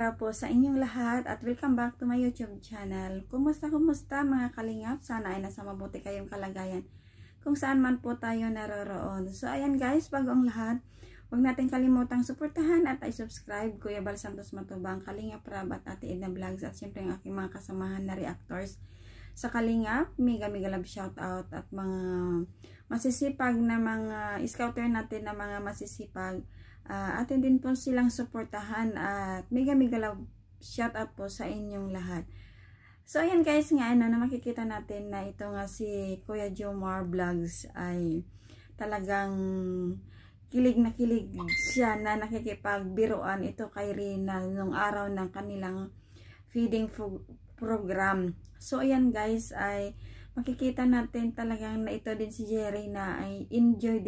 araw po sa inyong lahat at welcome back to my YouTube channel. Kumusta mga kalingap? Sana ay nasa mabuti kayong kalagayan kung saan man po tayo naroroon. So ayan guys, bago ang lahat, huwag natin kalimutang suportahan at i-subscribe Kuya Bal Santos Matubang, Kalingap Rab at Ate Edna Vlogs at syempre ang aking mga kasamahan na reactors sa Kalingap. Mega love shoutout at mga masisipag na mga scouter natin na mga masisipag. Atin din po silang suportahan at mega love shoutout po sa inyong lahat. So ayan guys nga na makikita natin na ito nga si Kuya Jomar Vlogs ay talagang kilig na kilig siya na nakikipagbiruan ito kay Rina nung araw ng kanilang feeding program. So ayan guys ay makikita natin talagang na ito din si Jerry na ay enjoy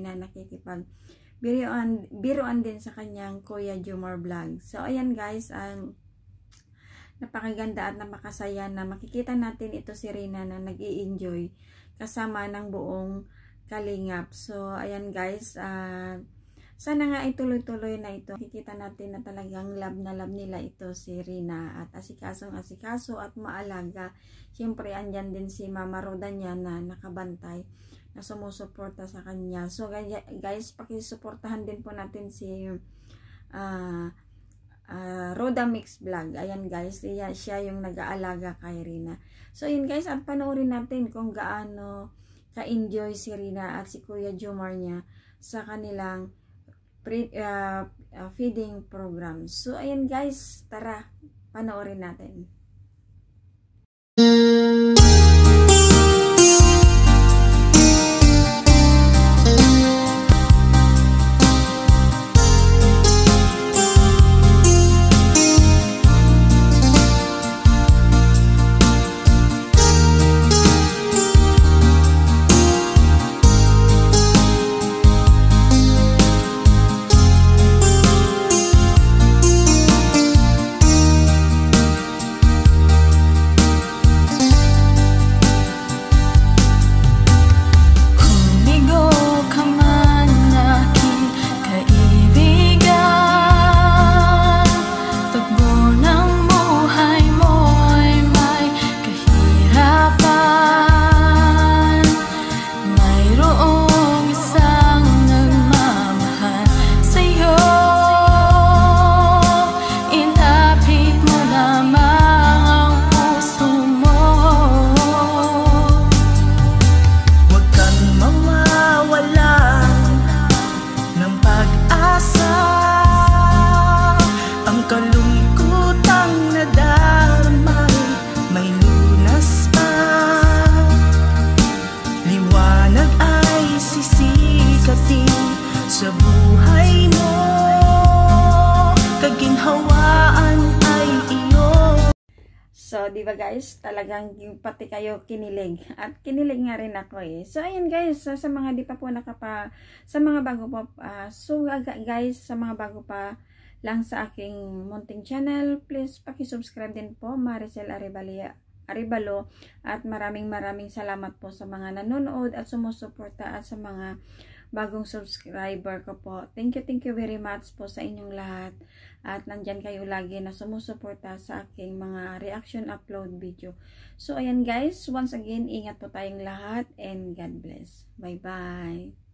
na nakikipag biruan din sa kanyang Kuya Jomar Vlog. So ayan guys, napakaganda at napakasaya na makikita natin ito si Rina na nag-i-enjoy kasama ng buong Kalingap. So ayan guys, sana nga ituloy-tuloy na ito. Makikita natin na talagang love na love nila ito si Rina at asikaso at maalaga. Siyempre andyan din si Mama Roda niya na nakabantay na sumusuporta sa kanya. So guys, pakisuportahan din po natin si Roda Mix Vlog. Ayan guys, siya yung nag-aalaga kay Rina. So yun guys, at panoorin natin kung gaano ka-enjoy si Rina at si Kuya Jomar niya sa kanilang feeding program. So ayan guys, tara panoorin natin. Sa buhay mo, kaginhawaan ay iyo. So, di ba guys, talagang pati kayo kinilig. At kinilig nga rin ako eh. So, ayan guys, sa mga di pa po sa mga bago pa, guys, sa mga bago pa lang sa aking munting channel, please pakisubscribe din po, Maricel Arevalo, at maraming salamat po sa mga nanonood at sumusuporta at sa mga bagong subscriber ko po. Thank you very much po sa inyong lahat at nandyan kayo lagi na sumusuporta sa aking mga reaction upload video. So ayan guys, once again, ingat po tayong lahat and God bless. Bye bye.